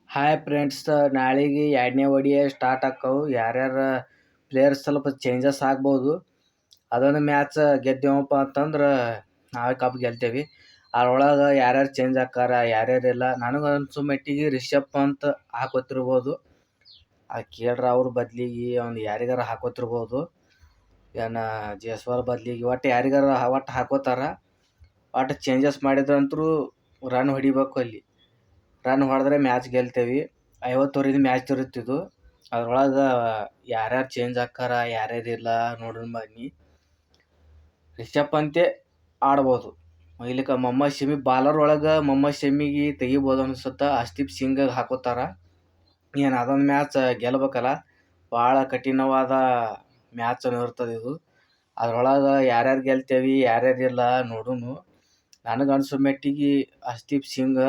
Hi friends, ನಾಳೆಗೆ 2ನೇ ODI start ಆಕ್ಕವು. ಯಾರ್ಯಾರ ಪ್ಲೇಯರ್ಸ್ ಸ್ವಲ್ಪ ಚೇಂಜಸ್ ಆಗ್ಬೋದು. ಅದೊಂದು ಮ್ಯಾಚ್ ಗೆದ್ದೇವಪ್ಪ ಅಂತಂದ್ರೆ ನಾವೇ ಕಪ್ ಗೆಲ್ತೇವೆ. ಅದ್ರೊಳಗೆ ಯಾರ್ಯಾರು ಚೇಂಜ್ ಆಕ್ಕಾರ ಯಾರ್ಯಾರಿಲ್ಲ. ನನಗೆ ಅನ್ಸೋ ಮಟ್ಟಿಗೆ ರಿಷಬ್ ಪಂತ್ ಹಾಕೋತಿರ್ಬೋದು. ಕೇಳ್ರ ಅವ್ರ ಬದ್ಲಿಗೆ ಅವ್ನು ಯಾರಿಗಾರ ಹಾಕೋತಿರ್ಬೋದು. ಏನು ಜೈಸ್ವಾಲ್ ಬದ್ಲಿಗೆ ಒಟ್ಟು ಯಾರಿಗಾರ ಒಟ್ಟು ಹಾಕೋತಾರ. ಒಟ್ಟು ಚೇಂಜಸ್ ಮಾಡಿದ್ರಂತರೂ ರನ್ ಹೊಡಿಬೇಕು. ಅಲ್ಲಿ ರನ್ ಹೊಡೆದ್ರೆ ಮ್ಯಾಚ್ ಗೆಲ್ತೇವೆ. 50 ಓವರಿದು ಮ್ಯಾಚ್ ಇರುತ್ತಿದ್ದು. ಅದ್ರೊಳಗೆ ಯಾರ್ಯಾರು ಚೇಂಜ್ ಆಕ್ಕಾರ ಯಾರ್ಯಾರಿಲ್ಲ ನೋಡೋಣ ಬನ್ನಿ. ರಿಷಬ್ ಪಂತೆ ಆಡ್ಬೋದು. ಇಲ್ಲಿಕ ಮೊಹಮ್ಮದ್ ಶಮಿ ಬಾಲರ್ ಒಳಗೆ ಮೊಹಮ್ಮದ್ ಶಮಿಗೆ ತೆಗಿಬೋದು ಅನ್ಸುತ್ತೆ. ಹರ್ಷದೀಪ್ ಸಿಂಗ್ ಹಾಕೋತಾರ. ಏನು ಅದೊಂದು ಮ್ಯಾಚ್ ಗೆಲ್ಬೇಕಲ್ಲ. ಭಾಳ ಕಠಿಣವಾದ ಮ್ಯಾಚ್ ಇರ್ತದೆ ಇದು. ಅದ್ರೊಳಗೆ ಯಾರ್ಯಾರು ಗೆಲ್ತೇವೆ ಯಾರ್ಯಾರಿಲ್ಲ ನೋಡೋಣ. ನನಗೆ ಅನ್ಸೋ ಮಟ್ಟಿಗೆ ಹರ್ಷದೀಪ್ ಸಿಂಗ್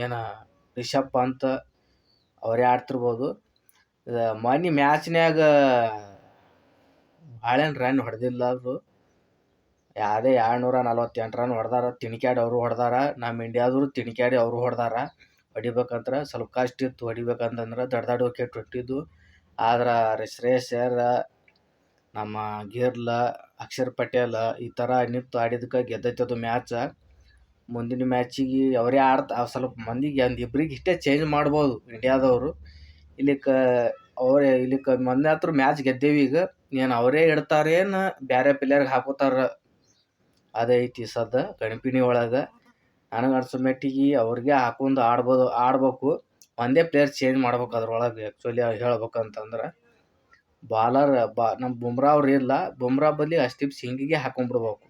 ಏನು ರಿಷಬ್ ಪಂತ್ ಅವರೇ ಆಡ್ತಿರ್ಬೋದು. ಮೊನ್ನೆ ಮ್ಯಾಚ್ನ್ಯಾಗ ಭಾಳೇನು ರನ್ ಹೊಡೆದಿಲ್ಲ ಅವರು. ಯಾವುದೇ 248 ರನ್ ಹೊಡೆದಾರ. ತಿಣಿಕ್ಯಾಡಿ ಅವರು ಹೊಡೆದಾರ. ನಮ್ಮ ಇಂಡಿಯಾದವರು ತಿಣಿಕ್ಯಾಡಿ ಅವರು ಹೊಡೆದಾರ. ಹೊಡಿಬೇಕಂದ್ರೆ ಸ್ವಲ್ಪ ಕಷ್ಟ ಇತ್ತು. ಹೊಡಿಬೇಕಂತಂದ್ರೆ ದೊಡ್ಡ ವಿಕೆಟ್ ಹೊಟ್ಟಿದ್ದು. ಆದ್ರೆ ಶ್ರೇಯಸ್ ಅಯ್ಯರ್, ನಮ್ಮ ಗಿರ್ಲ, ಅಕ್ಷರ್ ಪಟೇಲ್ ಈ ಥರ ನಿಂತು ಆಡಿದಕ್ಕೆ ಗೆದ್ದೈತದು ಮ್ಯಾಚ್. ಮುಂದಿನ ಮ್ಯಾಚಿಗೆ ಅವರೇ ಸ್ವಲ್ಪ ಮಂದಿಗೆ ಇಬ್ಬರಿಗೆ ಇಷ್ಟೇ ಚೇಂಜ್ ಮಾಡ್ಬೋದು ಇಂಡಿಯಾದವರು. ಇಲ್ಲಿಕ್ಕೆ ಮೊನ್ನೆ ಹತ್ರ ಮ್ಯಾಚ್ ಗೆದ್ದೇವಿ. ಈಗ ಏನು ಅವರೇ ಇಡ್ತಾರೇನು ಬೇರೆ ಪ್ಲೇಯರ್ಗೆ ಹಾಕೋತಾರ ಅದೈತಿ ಸದ್ದ ಕಣಿಪಿನಿ ಒಳಗೆ. ನನಗೆ ಅನ್ಸೋ ಮಟ್ಟಿಗೆ ಅವ್ರಿಗೆ ಹಾಕೊಂಡು ಆಡ್ಬೇಕು. ಒಂದೇ ಪ್ಲೇಯರ್ ಚೇಂಜ್ ಮಾಡ್ಬೇಕು ಅದ್ರೊಳಗೆ. ಆ್ಯಕ್ಚುಲಿ ಹೇಳ್ಬೇಕಂತಂದ್ರೆ ನಮ್ಮ ಬುಮ್ರಾ ಅವ್ರು ಇಲ್ಲ. ಬುಮ್ರಾ ಬದಲಿ ಹರ್ಷದೀಪ್ ಸಿಂಗಿಗೆ ಹಾಕೊಂಡ್ಬಿಡ್ಬೇಕು.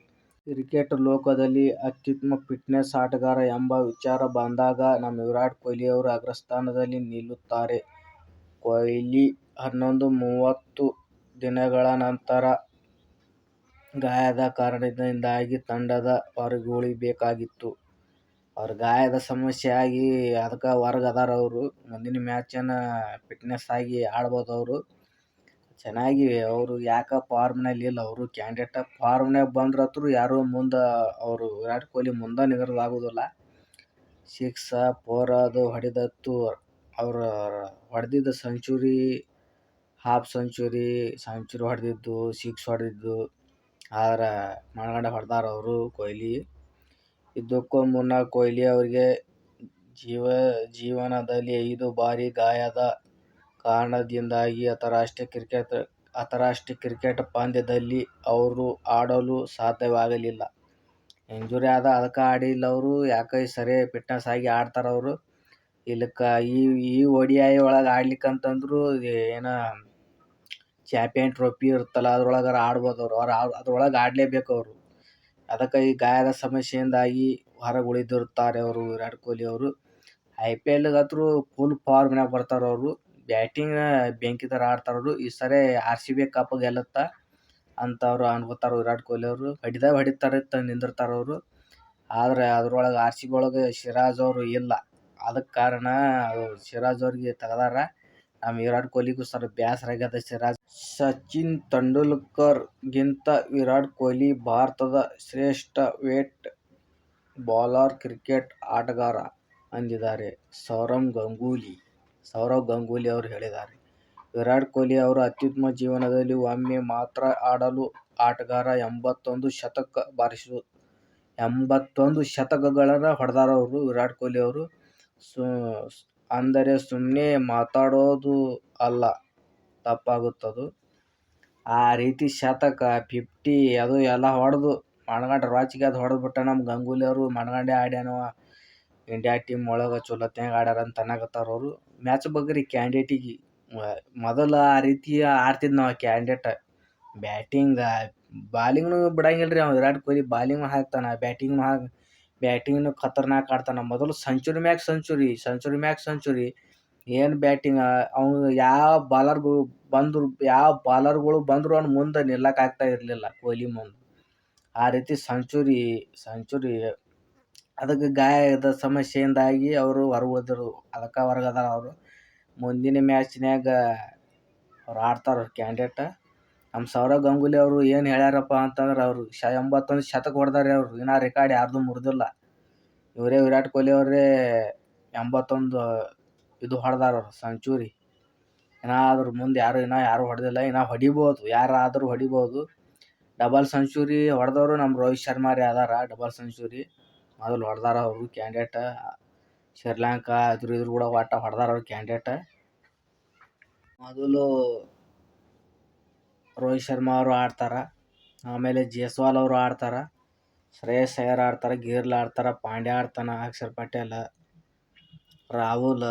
ಕ್ರಿಕೆಟ್ ಲೋಕದಲ್ಲಿ ಅತ್ಯುತ್ತಮ ಫಿಟ್ನೆಸ್ ಆಟಗಾರ ಎಂಬ ವಿಚಾರ ಬಂದಾಗ ನಮ್ಮ ವಿರಾಟ್ ಕೊಹ್ಲಿ ಅವರು ಅಗ್ರಸ್ಥಾನದಲ್ಲಿ ನಿಲ್ಲುತ್ತಾರೆ. ಕೊಹ್ಲಿ 11-30 ದಿನಗಳ ನಂತರ ಗಾಯದ ಕಾರಣದಿಂದಾಗಿ ತಂಡದ ಹೊರಗುಳಿಬೇಕಾಗಿತ್ತು. ಅವ್ರ ಗಾಯದ ಸಮಸ್ಯೆ ಆಗಿ ಅದಕ್ಕೆ ಹೊರಗದಾರ ಅವರು. ಮುಂದಿನ ಮ್ಯಾಚನ್ನು ಫಿಟ್ನೆಸ್ ಆಗಿ ಆಡ್ಬೋದು ಅವರು. ಚೆನ್ನಾಗಿ ಅವರು ಯಾಕೆ ಫಾರ್ಮ್ನಲ್ಲಿ ಇಲ್ಲ. ಅವರು ಕ್ಯಾಂಡಿಡೇಟ್ ಫಾರ್ಮ್ನಾಗ ಬಂದ್ರಂತೂ ಯಾರು ಮುಂದೆ ಅವರು ವಿರಾಟ್ ಕೊಹ್ಲಿ ಮುಂದೆ ನಿಗರೋದಾಗೋದಿಲ್ಲ. 6, 4 ಅದು ಹೊಡೆದತ್ತು. ಅವರು ಹೊಡೆದಿದ್ದ ಸೆಂಚುರಿ, ಹಾಫ್ ಸೆಂಚುರಿ ಹೊಡೆದಿದ್ದು, 6 ಹೊಡೆದಿದ್ದು. ಆದ್ರೆ ಮನಗಂಡ ಹೊಡೆದಾರ ಅವರು ಕೊಹ್ಲಿ. ಇದಕ್ಕೂ ಮುನ್ನ ಕೊಹ್ಲಿ ಅವರಿಗೆ ಜೀವನದಲ್ಲಿ 5 ಬಾರಿ ಗಾಯದ ಕಾರಣದಿಂದಾಗಿ ಅಂತಾರಾಷ್ಟ್ರೀಯ ಕ್ರಿಕೆಟ್ ಪಂದ್ಯದಲ್ಲಿ ಅವರು ಆಡಲು ಸಾಧ್ಯವಾಗಲಿಲ್ಲ. ಇಂಜುರಿ ಆದ ಅದಕ್ಕೆ ಆಡಿಲ್ಲ ಅವರು. ಯಾಕೆ ಸರಿ ಫಿಟ್ನೆಸ್ ಆಗಿ ಆಡ್ತಾರೆ ಅವರು. ಈ ODI ಒಳಗೆ ಆಡ್ಲಿಕ್ಕಂತಂದ್ರು ಏನೋ ಚಾಂಪಿಯನ್ ಟ್ರೋಫಿ ಇರುತ್ತಲ್ಲ ಅದ್ರೊಳಗಾರ ಆಡ್ಬೋದು ಅವರು. ಅದ್ರೊಳಗೆ ಆಡಲೇಬೇಕು ಅವರು. ಅದಕ್ಕೆ ಈ ಗಾಯದ ಸಮಸ್ಯೆಯಿಂದಾಗಿ ಹೊರಗೆ ಉಳಿದಿರುತ್ತಾರೆ ಅವರು ವಿರಾಟ್ ಕೊಹ್ಲಿ ಅವರು. IPLಗಂತೂ ಫುಲ್ ಫಾರ್ಮ್ನಾಗ ಬರ್ತಾರೆ ಅವರು. ಬ್ಯಾಟಿಂಗ್ ಬೆಂಕಿ ಥರ ಆಡ್ತಾರೆ ಅವರು. ಈ ಸರಿ RCB ಕಪ್ ಗೆಲ್ಲುತ್ತಾ ಅಂತ ಅವರು ಅನ್ಕೋತಾರೆ ವಿರಾಟ್ ಕೊಹ್ಲಿ ಅವರು. ಹೊಡಿತಾರೆ ನಿಂದಿರ್ತಾರೆ ಅವರು. ಆದರೆ ಅದ್ರೊಳಗೆ RCB ಒಳಗೆ ಸಿರಾಜ್ ಅವರು ಇಲ್ಲ. ಅದಕ್ಕೆ ಕಾರಣ ಸಿರಾಜ್ ಅವ್ರಿಗೆ ತೆಗ್ದಾರ. ನಮ್ಮ ವಿರಾಟ್ ಕೊಹ್ಲಿಗೂ ಸ್ವಲ್ಪ ಬೇಸರ ಆಗ್ಯದ ಸಿರಾಜ್. ಸಚಿನ್ ತೆಂಡೂಲ್ಕರ್ ಗಿಂತ ವಿರಾಟ್ ಕೊಹ್ಲಿ ಭಾರತದ ಶ್ರೇಷ್ಠ ವೇಟ್ ಬೌಲರ್ ಕ್ರಿಕೆಟ್ ಆಟಗಾರ ಅಂದಿದ್ದಾರೆ ಸೌರವ್ ಗಂಗೂಲಿ ಅವರು ಹೇಳಿದ್ದಾರೆ. ವಿರಾಟ್ ಕೊಹ್ಲಿ ಅವರು ಅತ್ಯುತ್ತಮ ಜೀವನದಲ್ಲಿ ಒಮ್ಮೆ ಮಾತ್ರ ಆಡಲು ಆಟಗಾರ 81 ಶತಕಗಳನ್ನು ಹೊಡೆದಾರ ಅವರು ವಿರಾಟ್ ಕೊಹ್ಲಿ ಅವರು. ಅಂದರೆ ಸುಮ್ಮನೆ ಮಾತಾಡೋದು ಅಲ್ಲ, ತಪ್ಪಾಗುತ್ತದು. ಆ ರೀತಿ ಶತಕ 50 ಅದು ಎಲ್ಲ ಹೊಡೆದು ಮನಗಂಡ ರಾಚಿಗೆ ಅದು ಹೊಡೆದ್ಬಿಟ್ಟ ನಮ್ಮ ಗಂಗೂಲಿ ಅವರು. ಮನಗಂಡೆ ಆಡ್ಯಾನವ ಇಂಡಿಯಾ ಟೀಮ್ ಒಳಗೆ ಚಲೋತ್ನಾಗ ಆಡ್ಯಾರ ಅಂತ ಅನ್ನಕತ್ತಾರ ಅವರು. ಮ್ಯಾಚ್ ಬಗ್ಗೆ ಕ್ಯಾಂಡಿಡೇಟಿಗೆ ಮೊದಲು ಆ ರೀತಿ ಆಡ್ತಿದ್ದು ನಾವು ಕ್ಯಾಂಡಿಡೇಟ್. ಬಾಲಿಂಗ್ನು ಬಿಡಂಗಿಲ್ಲ ರೀ ಅವ್ನು ವಿರಾಟ್ ಕೊಹ್ಲಿ. ಬಾಲಿಂಗ್ನು ಹಾಕ್ತಾನೆ, ಬ್ಯಾಟಿಂಗ್ನು ಖತರ್ನಾಕ್ ಆಡ್ತಾನೆ. ಮೊದಲು ಸೆಂಚುರಿ ಮ್ಯಾಕ್ ಸೆಂಚುರಿ. ಏನು ಬ್ಯಾಟಿಂಗ್ ಅವನು. ಯಾವ ಬಾಲರ್ಗಳು ಬಂದರು ಅವ್ನು ಮುಂದೆ ನಿಲ್ಲಕ್ಕೆ ಆಗ್ತಾ ಇರಲಿಲ್ಲ ಕೊಹ್ಲಿ ಮುಂದೆ. ಆ ರೀತಿ ಸೆಂಚುರಿ. ಅದಕ್ಕೆ ಗಾಯದ ಸಮಸ್ಯೆಯಿಂದಾಗಿ ಅವರು ಹೊರಗುಳಿದ್ರು. ಅದಕ್ಕೆ ಹೊರಗದಾರ ಅವರು. ಮುಂದಿನ ಮ್ಯಾಚ್ನ್ಯಾಗ ಅವ್ರು ಆಡ್ತಾರೆ ಕ್ಯಾಂಡಿಡೇಟ್. ನಮ್ಮ ಸೌರವ್ ಗಂಗೂಲಿ ಅವರು ಏನು ಹೇಳ್ಯಾರಪ್ಪ ಅಂತಂದ್ರೆ ಅವರು 81 ಶತಕ ಹೊಡೆದಾರೆ ಅವರು. ಇನ್ನೂ ರೆಕಾರ್ಡ್ ಯಾರ್ದು ಮುರಿದಿಲ್ಲ. ಇವರೇ ವಿರಾಟ್ ಕೊಹ್ಲಿ ಅವರೇ 81 ಇದು ಹೊಡೆದಾರ ಸೆಂಚುರಿ. ಏನಾದರೂ ಮುಂದೆ ಯಾರು ಹೊಡೆದಿಲ್ಲ, ಇನ್ನು ಹೊಡಿಬೋದು, ಯಾರಾದರೂ ಹೊಡಿಬೋದು. ಡಬಲ್ ಸೆಂಚುರಿ ಹೊಡೆದವರು ನಮ್ಮ ರೋಹಿತ್ ಶರ್ಮಾರೇ ಅದಾರ. ಡಬಲ್ ಸೆಂಚುರಿ ಮೊದಲು ಹೊಡೆದಾರ ಅವರು ಕ್ಯಾಂಡಿಡೇಟ್. ಶ್ರೀಲಂಕಾ ಇದ್ರ ಕೂಡ ಒಟ್ಟ ಹೊಡೆದಾರ ಅವ್ರು ಕ್ಯಾಂಡಿಡೇಟ್. ಮೊದಲು ರೋಹಿತ್ ಶರ್ಮಾ ಅವರು ಆಡ್ತಾರ, ಆಮೇಲೆ ಜೈಸ್ವಾಲ್ ಅವರು ಆಡ್ತಾರ, ಶ್ರೇಯಸ್ ಅಯ್ಯರ್ ಆಡ್ತಾರ, ಗಿರ್ಲ್ ಆಡ್ತಾರ, ಪಾಂಡ್ಯ ಆಡ್ತಾನ, ಅಕ್ಷರ್ ಪಟೇಲ್, ರಾಹುಲ್,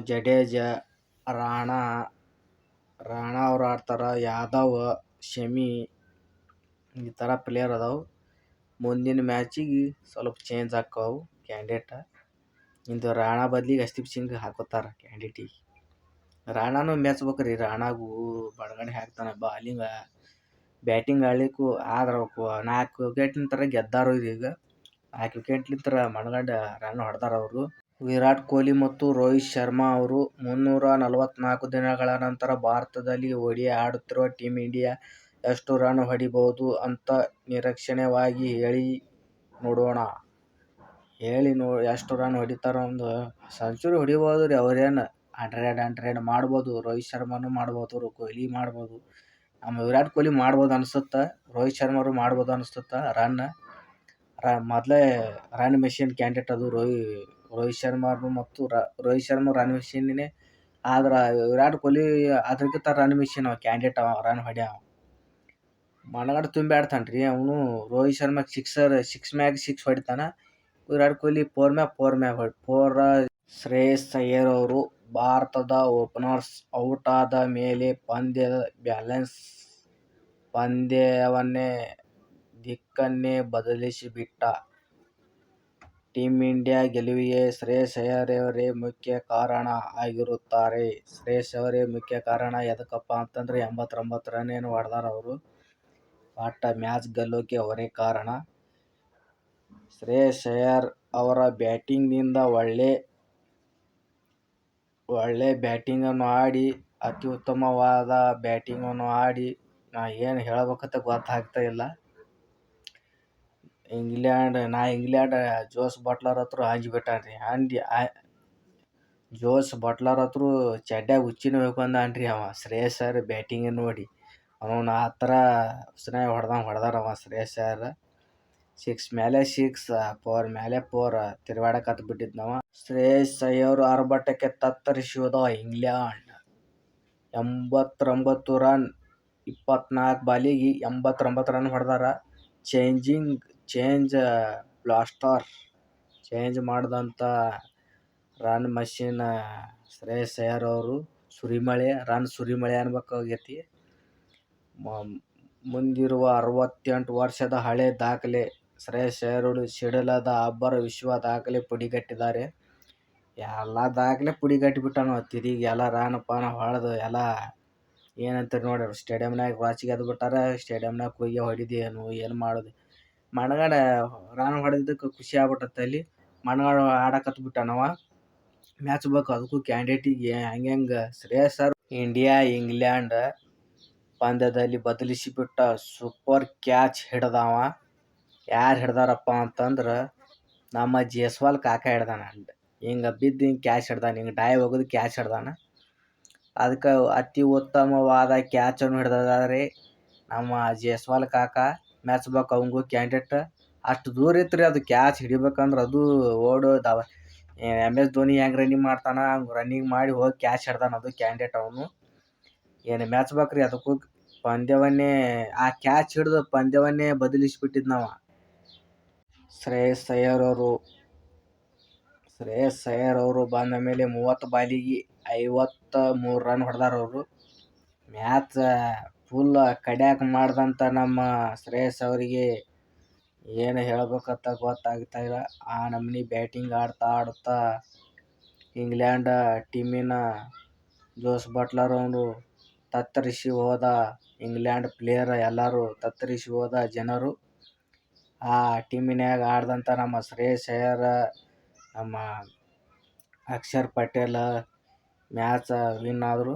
ಜಡೇಜಾ, ರಾಣಾ ಅವರು ಆಡ್ತಾರ, ಯಾದವ್, ಶಮಿ, ಈ ಥರ ಪ್ಲೇಯರ್ ಅದಾವು. ಮುಂದಿನ ಮ್ಯಾಚಿಗೆ ಸ್ವಲ್ಪ ಚೇಂಜ್ ಆಕ್ಕವು ಕ್ಯಾಂಡಿಡೇಟ್. ಇಂದು ರಾಣಾ ಬದ್ಲಿಗೆ ಹರ್ಷದೀಪ್ ಸಿಂಗ್ ಹಾಕೋತಾರ ಕ್ಯಾಂಡಿಡೇಟಿಗೆ. ರಾಣಾನು ಮೆಚ್ಬೇಕ್ರಿ. ರಾಣಾಗೂ ಬಡಗಣೆ ಹಾಕ್ತಾನೆ ಬ್ಯಾಟಿಂಗ್ ಆಡ್ಲಿಕ್ಕೂ ಆದ್ರೆ 4 ವಿಕೆಟ್ಲಿಂತರ ಗೆದ್ದಾರು. ಈಗ 4 ವಿಕೆಟ್ಲಿಂತರ ಮನಗಂಡ ರನ್ ಹೊಡೆದಾರ ಅವರು. ವಿರಾಟ್ ಕೊಹ್ಲಿ ಮತ್ತು ರೋಹಿತ್ ಶರ್ಮಾ ಅವರು 344 ದಿನಗಳ ನಂತರ ಭಾರತದಲ್ಲಿ ODI ಆಡುತ್ತಿರುವ ಟೀಮ್ ಇಂಡಿಯಾ ಎಷ್ಟು ರನ್ ಹೊಡಿಬಹುದು ಅಂತ ನಿರೀಕ್ಷಣವಾಗಿ ಹೇಳಿ ನೋಡೋಣ. ಎಷ್ಟು ರನ್ ಹೊಡಿತಾರ? ಒಂದು ಸೆಂಚುರಿ ಹೊಡಿಬೋದು ರೀ. ಅವ್ರೇನು 100 ಮಾಡ್ಬೋದು. ರೋಹಿತ್ ಶರ್ಮಾನು ಮಾಡ್ಬೋದು, ಕೊಹ್ಲಿ ಮಾಡ್ಬೋದು, ನಮ್ಮ ವಿರಾಟ್ ಕೊಹ್ಲಿ ಮಾಡ್ಬೋದು ಅನಿಸುತ್ತೆ. ರೋಹಿತ್ ಶರ್ಮಾ ಅವರು ಮಾಡ್ಬೋದು ಅನಿಸುತ್ತೆ. ಮೊದಲೇ ರನ್ ಮೆಷಿನ್ ಕ್ಯಾಂಡಿಡೇಟ್ ಅದು ರೋಹಿತ್ ಶರ್ಮಾ ಮತ್ತು ರೋಹಿತ್ ಶರ್ಮಾ ರನ್ ಮೆಷಿನ್ನೇ. ಆದ್ರೆ ವಿರಾಟ್ ಕೊಹ್ಲಿ ಅದ್ರಕ್ಕಿಂತ ರನ್ ಮೆಷಿನ್ ಕ್ಯಾಂಡಿಡೇಟ್ ರನ್ ಹೊಡ್ಯಾವ ಮನಗಂಡ ತುಂಬಿ ಆಡ್ತಾನೆ ರೀ ಅವನು. ರೋಹಿತ್ ಶರ್ಮಾ ಸಿಕ್ಸ್ ಮ್ಯಾಗ ಸಿಕ್ಸ್ ಹೊಡಿತಾನ. ವಿರಾಟ್ ಕೊಹ್ಲಿ 4 ಮ್ಯಾಗ 4. ಶ್ರೇಯಸ್ ಅಯ್ಯರ್ ಅವರು ಭಾರತದ ಓಪನರ್ಸ್ ಔಟ್ ಆದ ಮೇಲೆ ಪಂದ್ಯವನ್ನೇ ದಿಕ್ಕನ್ನೇ ಬದಲಿಸಿಬಿಟ್ಟ ಟೀಮ್ ಇಂಡಿಯಾ ಗೆಲುವಿಗೆ ಶ್ರೇಯಸ್ ಅಯ್ಯರೇ ಮುಖ್ಯ ಕಾರಣ ಆಗಿರುತ್ತಾರೆ. ಶ್ರೇಯಸ್ ಅವರೇ ಮುಖ್ಯ ಕಾರಣ. ಎದಕ್ಕಪ್ಪ ಅಂತಂದ್ರೆ 89 ರನ್ ಏನು ಹೊಡೆದಾರ ಅವರು. ಒಟ್ಟ ಮ್ಯಾಚ್ ಗೆಲ್ಲೋಕೆ ಅವರೇ ಕಾರಣ. ಶ್ರೇಯಸ್ ಅಯ್ಯರ್ ಅವರ ಬ್ಯಾಟಿಂಗ್ನಿಂದ ಒಳ್ಳೆ ಬ್ಯಾಟಿಂಗನ್ನು ಆಡಿ, ಅತಿ ಉತ್ತಮವಾದ ಬ್ಯಾಟಿಂಗನ್ನು ಆಡಿ, ನಾ ಏನು ಹೇಳ್ಬೇಕಂತ ಗೊತ್ತಾಗ್ತಾ ಇಲ್ಲ. ಇಂಗ್ಲೆಂಡ್ ಜೋಸ್ ಬಟ್ಲರ್ ಹತ್ರ ಹಂಚ್ಬಿಟ್ಟಾನ್ರಿ. ಜೋಸ್ ಬಟ್ಲರ್ ಹತ್ರ ಚಡ್ಡ್ಯಾಗ ಹುಚ್ಚಿನ ಹೋಗ್ಕೊಂಡಾನ್ರಿ ಅವ. ಶ್ರೇಯಸ್ ಅಯ್ಯರ್ ಬ್ಯಾಟಿಂಗ್ ನೋಡಿ ಅವನು ಆ ಥರ ಹುಸ್ನಾಗ ಹೊಡೆದಾರವ ಶ್ರೇಯಸ್ ಅಯ್ಯರ್. 6 ಮೇಲೆ 6, 4 ಮೇಲೆ 4 ತಿರುಗಾಡಕತ್ತ ಬಿಟ್ಟಿದ್ನವ. ಶ್ರೇಯಸ್ ಅಯ್ಯರ್ ಆರ್ಭಟಕ್ಕೆ ತತ್ತರಿಸಿದ ಇಂಗ್ಲೆಂಡ್ 89 ರನ್ 24 ಬಾಲಿಗೆ 89 ರನ್ ಹೊಡೆದಾರ. ಚೇಂಜ್ ಮಾಡಿದಂಥ ರನ್ ಮಷೀನ್ ಶ್ರೇಯಸ್ ಅಯ್ಯರ್ ಅವರು. ಸುರಿಮಳೆ ಅನ್ಬೇಕಾಗೈತಿ. ಮುಂದಿರುವ 68 ವರ್ಷದ ಹಳೆ ದಾಖಲೆ ಶ್ರೇಯಸ್ ಅಯ್ಯರ್ ಸಿಡಿಲದ ಅಬ್ಬರ ವಿಶ್ವ ದಾಖಲೆ ಪುಡಿಗಟ್ಟಿದ್ದಾರೆ. ಎಲ್ಲ ದಾಖಲೆ ಪುಡಿಗಟ್ಟಿಬಿಟ್ಟಾನು. ತಿರುಗಿ ಎಲ್ಲ ರನ್ ಹೊಡೆದು ಎಲ್ಲ ಏನಂತಾರೆ ನೋಡಿ, ಸ್ಟೇಡಿಯಂನಾಗ ವಾಚಿಗೆ ಎದ್ದು ಬಿಟ್ಟಾರ. ಸ್ಟೇಡಿಯಂನಾಗ ಹೋಗಿ ಹೊಡಿದೇನು ಏನು ಮಾಡೋದು ಮನಗಂಡ ರನ್ ಹೊಡೆದಕ್ಕೆ ಖುಷಿ ಆಗ್ಬಿಟ್ಟತ್ತೆ. ಅಲ್ಲಿ ಮನಗಂಡ ಆಡಕತ್ತು ಬಿಟ್ಟಾನವ. ಮ್ಯಾಚ್ ಬೇಕು ಅದಕ್ಕೂ ಕ್ಯಾಂಡಿಡೇಟಿಗೆ. ಹಂಗೆ ಶ್ರೇಯಸ್ ಅಯ್ಯರ್ ಇಂಡಿಯಾ ಇಂಗ್ಲೆಂಡ್ ಪಂದ್ಯದಲ್ಲಿ ಬದಲಿಸಿಬಿಟ್ಟ ಸೂಪರ್ ಕ್ಯಾಚ್ ಹಿಡ್ದವ. ಯಾರು ಹಿಡ್ದಾರಪ್ಪ ಅಂತಂದ್ರೆ ನಮ್ಮ ಜೈಸ್ವಾಲ್ ಕಾಕ ಹಿಡ್ದಾನ. ಹಿಂಗೆ ಬಿದ್ದು ಕ್ಯಾಚ್ ಹಿಡ್ದಾನ. ಹಿಂಗೆ ಡೈವ್ ಹೋಗೋದು ಕ್ಯಾಚ್ ಹಿಡ್ದಾನ. ಅದಕ್ಕೆ ಅತಿ ಉತ್ತಮವಾದ ಕ್ಯಾಚನ್ನು ಹಿಡ್ದಾರೆ ನಮ್ಮ ಜೈಸ್ವಾಲ್ ಕಾಕ. ಮ್ಯಾಚ್ ಬೇಕು ಅವಂಗೂ ಕ್ಯಾಂಡಿಡೇಟ್. ಅಷ್ಟು ದೂರ ಇತ್ತು ಅದು ಕ್ಯಾಚ್ ಹಿಡಿಬೇಕಂದ್ರೆ. ಅದು ಓಡೋದವ. MS ಧೋನಿ ಹೆಂಗೆ ರನ್ನಿಂಗ್ ಮಾಡ್ತಾನ ಹಂಗೆ ರನ್ನಿಂಗ್ ಮಾಡಿ ಹೋಗಿ ಕ್ಯಾಚ್ ಹಿಡ್ದಾನ. ಅದು ಕ್ಯಾಂಡಿಡೇಟ್ ಅವನು. ಏನು ಮ್ಯಾಚ್ ಬೇಕ್ರಿ ಅದಕ್ಕೂ. ಆ ಕ್ಯಾಚ್ ಹಿಡಿದು ಪಂದ್ಯವನ್ನೇ ಬದಲಿಸಿಬಿಟ್ಟಿದ್ನವ ಶ್ರೇಯಸ್ ಅಯ್ಯರ್ ಅವರು. ಬಂದ ಮೇಲೆ 30 ಬಾಲಿಗೆ 53 ರನ್ ಹೊಡೆದಾರ ಅವರು. ಮ್ಯಾಚ್ ಫುಲ್ ಕಡ್ಯಾಕ್ ಮಾಡಿದಂಥ ನಮ್ಮ ಶ್ರೇಯಸ್ ಅವರಿಗೆ ಏನು ಹೇಳ್ಬೇಕಂತ ಗೊತ್ತಾಗ್ತಾ ಇಲ್ಲ. ಆ ನಮೂನಿ ಬ್ಯಾಟಿಂಗ್ ಆಡ್ತಾ ಇಂಗ್ಲೆಂಡ್ ಟೀಮಿನ ಜೋಸ್ ಬಟ್ಲರ್ ಅವರು ತತ್ತರಿಸಿ ಹೋದ. ಇಂಗ್ಲೆಂಡ್ ಪ್ಲೇಯರ್ ಎಲ್ಲರೂ ತತ್ತರಿಸಿ ಹೋದ ಜನರು. ಆ ಟೀಮಿನ್ಯಾಗ ಆಡ್ದಂಥ ನಮ್ಮ ಶ್ರೇಯಸ್ ಅಯ್ಯರ್, ನಮ್ಮ ಅಕ್ಷರ್ ಪಟೇಲ್ ಮ್ಯಾಚ್ ವಿನ್ ಆದರು.